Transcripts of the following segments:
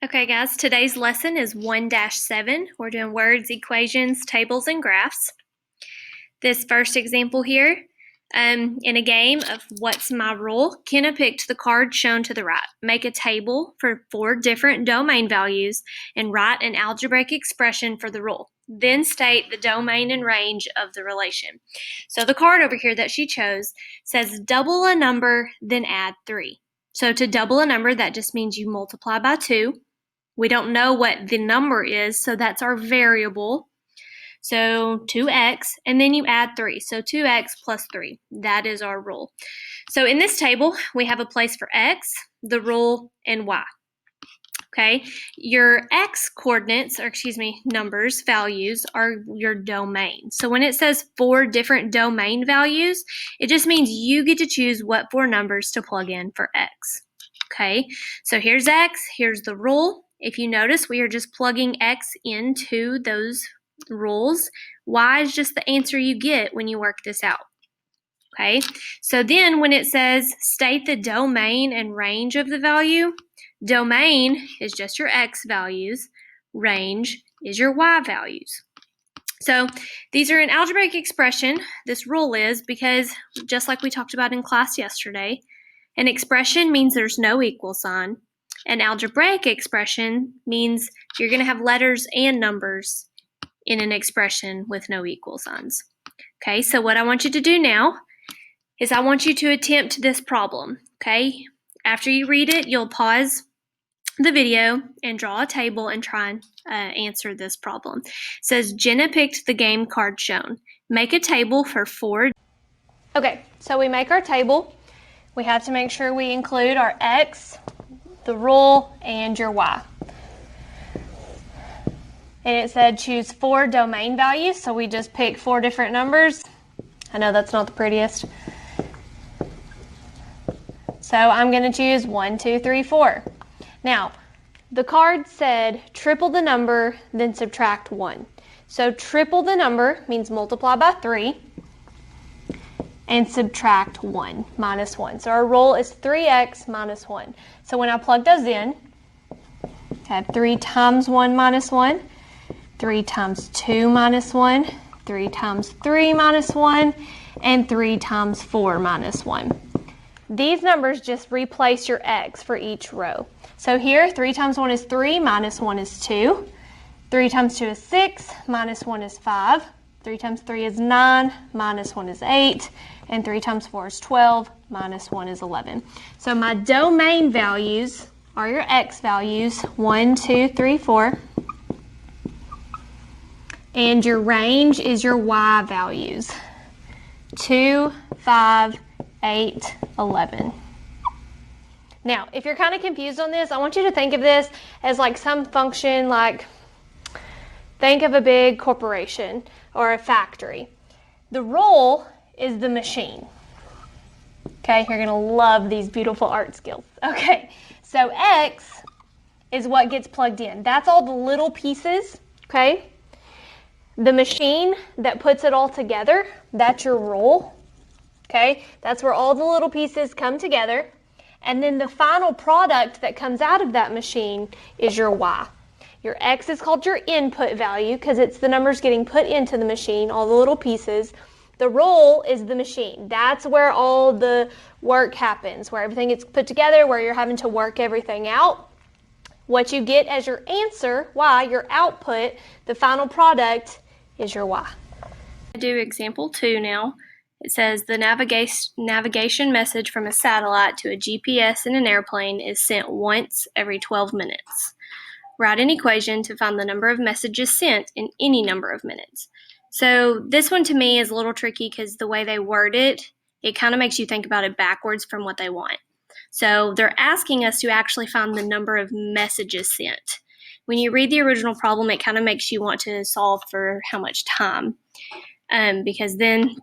Okay, guys, today's lesson is 1-7. We're doing words, equations, tables, and graphs. This first example here, in a game of What's My Rule, Kenna picked the card shown to the right. Make a table for 4 different domain values and write an algebraic expression for the rule. Then state the domain and range of the relation. So the card over here that she chose says double a number, then add 3. So to double a number, that just means you multiply by 2. We don't know what the number is, so that's our variable. So 2x, and then you add 3. So 2x plus 3. That is our rule. So in this table, we have a place for x, the rule, and y. Okay, your x coordinates, or numbers, values, are your domain. So when it says 4 different domain values, it just means you get to choose what 4 numbers to plug in for x. Okay, so here's x, here's the rule. If you notice, we are just plugging x into those rules. Y is just the answer you get when you work this out. Okay, so then when it says state the domain and range of the value, domain is just your x values, range is your y values. So these are an algebraic expression, this rule is, because just like we talked about in class yesterday, an expression means there's no equal sign. An algebraic expression means you're going to have letters and numbers in an expression with no equal signs. Okay, so what I want you to do now is I want you to attempt this problem. Okay, after you read it, you'll pause the video and draw a table and try and answer this problem. It says Jenna picked the game card shown. Make a table for 4. Okay, so we make our table. We have to make sure we include our x, the rule, and your y. And it said choose 4 domain values, so we just pick 4 different numbers. I know that's not the prettiest. So I'm going to choose 1, 2, 3, 4. Now, the card said triple the number, then subtract 1. So triple the number means multiply by 3. And subtract 1, minus 1. So our rule is 3x minus 1. So when I plug those in, I have 3 times 1 minus 1, 3 times 2 minus 1, 3 times 3 minus 1, and 3 times 4 minus 1. These numbers just replace your x for each row. So here, 3 times 1 is 3, minus 1 is 2. 3 times 2 is 6, minus 1 is 5. 3 times 3 is 9, minus 1 is 8, and 3 times 4 is 12, minus 1 is 11. So my domain values are your x values, 1, 2, 3, 4. And your range is your y values, 2, 5, 8, 11. Now, if you're kind of confused on this, I want you to think of this as like some function, like think of a big corporation or a factory. The rule is the machine. Okay, you're going to love these beautiful art skills. Okay, so X is what gets plugged in. That's all the little pieces, okay? The machine that puts it all together, that's your rule. Okay, that's where all the little pieces come together. And then the final product that comes out of that machine is your Y. Your X is called your input value because it's the numbers getting put into the machine, all the little pieces. The rule is the machine. That's where all the work happens, where everything gets put together, where you're having to work everything out. What you get as your answer, Y, your output, the final product is your Y. I do example 2 now. It says the navigation message from a satellite to a GPS in an airplane is sent once every 12 minutes. Write an equation to find the number of messages sent in any number of minutes. So this one to me is a little tricky because the way they word it, it kind of makes you think about it backwards from what they want. So they're asking us to actually find the number of messages sent. When you read the original problem, it kind of makes you want to solve for how much time, because then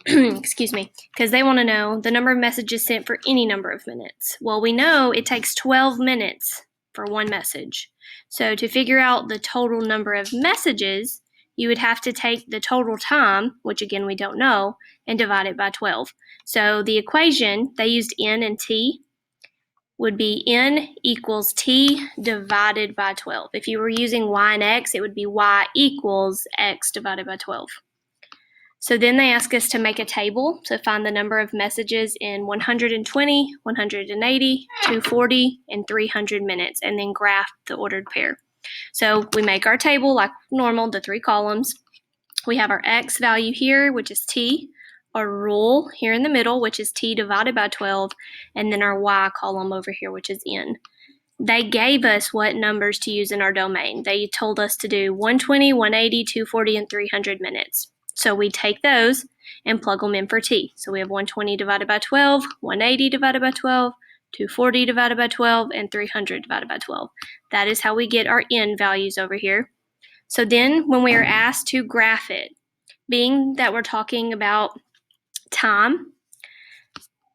because they want to know the number of messages sent for any number of minutes. Well, we know it takes 12 minutes for one message. So to figure out the total number of messages, you would have to take the total time, which again we don't know, and divide it by 12. So the equation, they used n and t. would be n equals t divided by 12. If you were using y and x, it would be y equals x divided by 12. So then they ask us to make a table to find the number of messages in 120, 180, 240, and 300 minutes, and then graph the ordered pair. So we make our table like normal, the 3 columns. We have our x value here, which is t, our rule here in the middle, which is t divided by 12, and then our y column over here, which is n. They gave us what numbers to use in our domain. They told us to do 120, 180, 240, and 300 minutes. So we take those and plug them in for t. So we have 120 divided by 12, 180 divided by 12, 240 divided by 12, and 300 divided by 12. That is how we get our n values over here. So then when we are asked to graph it, being that we're talking about time,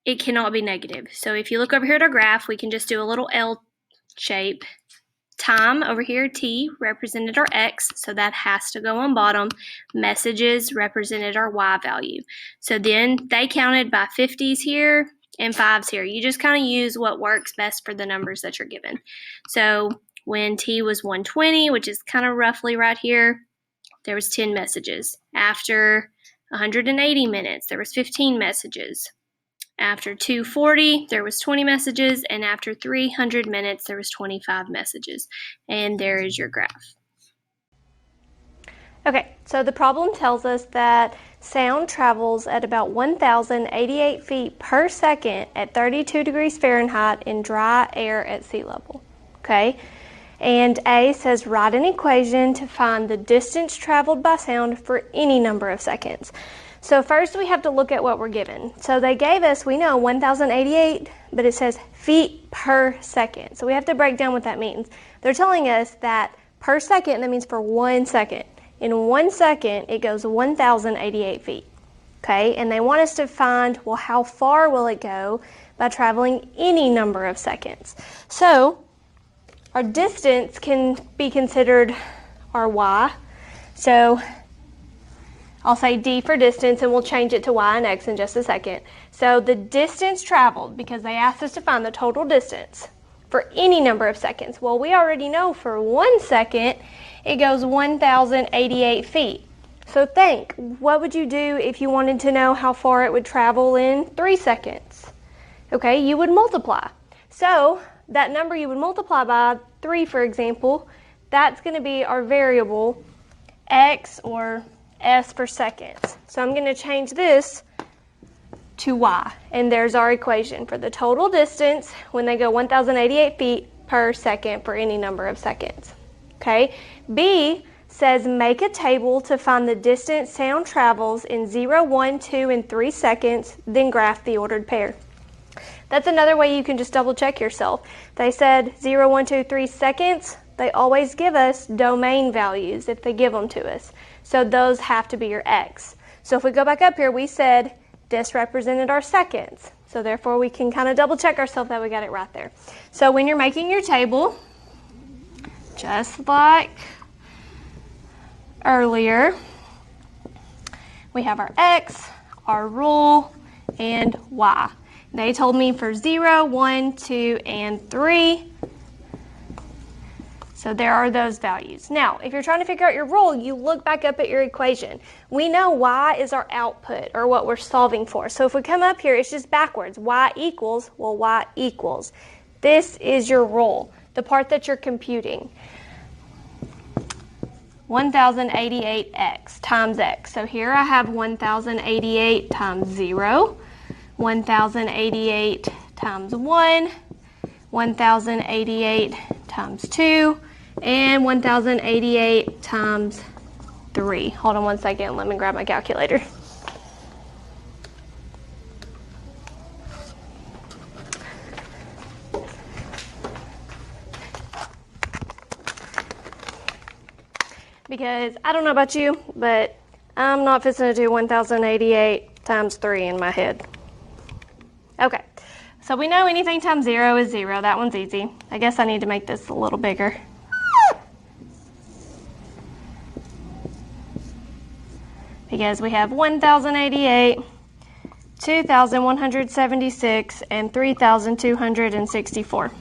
it cannot be negative. So if you look over here at our graph, we can just do a little L shape. Time over here, t, represented our x, so that has to go on bottom. Messages represented our y value. So then they counted by 50s here and 5s here. You just kind of use what works best for the numbers that you're given. So when t was 120, which is kind of roughly right here, there was 10 messages. After 180 minutes, there was 15 messages. After 240, there was 20 messages, and after 300 minutes, there was 25 messages. And there is your graph. Okay, so the problem tells us that sound travels at about 1,088 feet per second at 32 degrees Fahrenheit in dry air at sea level. Okay, and A says write an equation to find the distance traveled by sound for any number of seconds. So first we have to look at what we're given. So they gave us, we know 1,088, but it says feet per second. So we have to break down what that means. They're telling us that per second, that means for 1 second. In 1 second, it goes 1,088 feet. Okay, and they want us to find, well, how far will it go by traveling any number of seconds? So our distance can be considered our y. So I'll say d for distance, and we'll change it to y and x in just a second. So the distance traveled, because they asked us to find the total distance for any number of seconds. Well, we already know for 1 second, it goes 1,088 feet. So think, what would you do if you wanted to know how far it would travel in 3 seconds? Okay, you would multiply. So that number you would multiply by 3, for example, that's going to be our variable x, or s for seconds. So I'm going to change this to y, and there's our equation for the total distance when they go 1,088 feet per second for any number of seconds. Okay, B says make a table to find the distance sound travels in 0, 1, 2, and 3 seconds, then graph the ordered pair. That's another way you can just double check yourself. They said 0, 1, 2, 3 seconds. They always give us domain values if they give them to us. So those have to be your x. So if we go back up here, we said this represented our seconds. So therefore we can kind of double check ourselves that we got it right there. So when you're making your table, just like earlier, we have our x, our rule, and y. They told me for 0, 1, 2, and 3. So there are those values. Now, if you're trying to figure out your rule, you look back up at your equation. We know y is our output, or what we're solving for. So if we come up here, it's just backwards. Y equals, well, y equals. This is your rule, the part that you're computing. 1,088x times x. So here I have 1,088 times 0, 1,088 times 1, 1,088 times 2, and 1,088 times 3. Hold on 1 second, let me grab my calculator. Because I don't know about you, but I'm not fixing to do 1,088 times 3 in my head. Okay, so we know anything times 0 is 0. That one's easy. I guess I need to make this a little bigger. Because we have 1,088 2,176, and 3,264.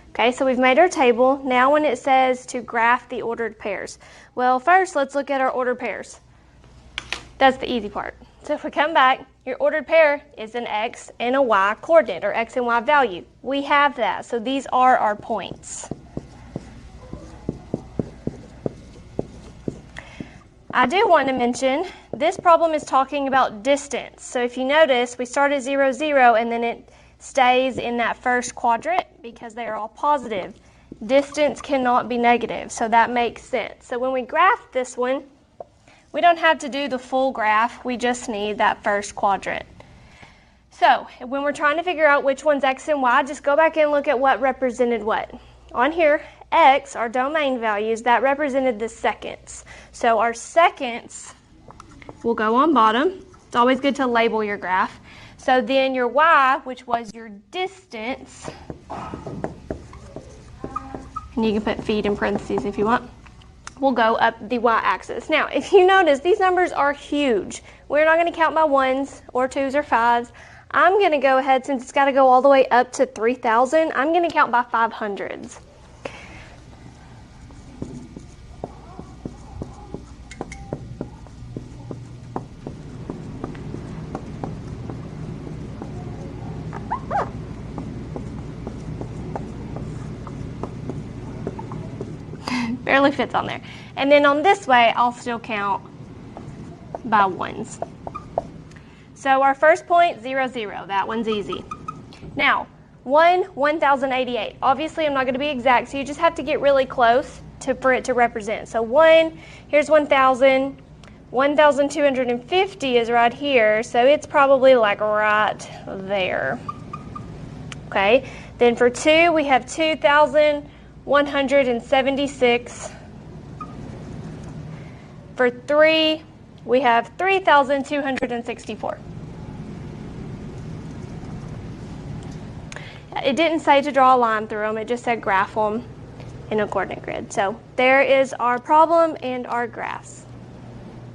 Okay, so we've made our table. Now when it says to graph the ordered pairs, well, first let's look at our ordered pairs. That's the easy part. So if we come back, your ordered pair is an x and a y coordinate, or x and y value. We have that, so these are our points. I do want to mention, this problem is talking about distance. So if you notice, we start at 0, 0, and then it stays in that first quadrant because they are all positive. Distance cannot be negative, so that makes sense. So when we graph this one, we don't have to do the full graph, we just need that first quadrant. So when we're trying to figure out which one's x and y, just go back and look at what represented what. On here, x, our domain values, that represented the seconds. So our seconds will go on bottom. It's always good to label your graph. So then your y, which was your distance, and you can put feet in parentheses if you want, will go up the y-axis. Now, if you notice, these numbers are huge. We're not going to count by ones or twos or fives. I'm going to go ahead, since it's got to go all the way up to 3,000, I'm going to count by 500s. Barely fits on there. And then on this way, I'll still count by ones. So our first point, 0, 0. That one's easy. Now, 1,088. Obviously, I'm not going to be exact, so you just have to get really close for it to represent. So 1, here's 1,000. 1,250 is right here, so it's probably like right there. Okay, then for 2, we have 2,176. For 3, we have 3,264. It didn't say to draw a line through them, it just said graph them in a coordinate grid. So there is our problem and our graphs.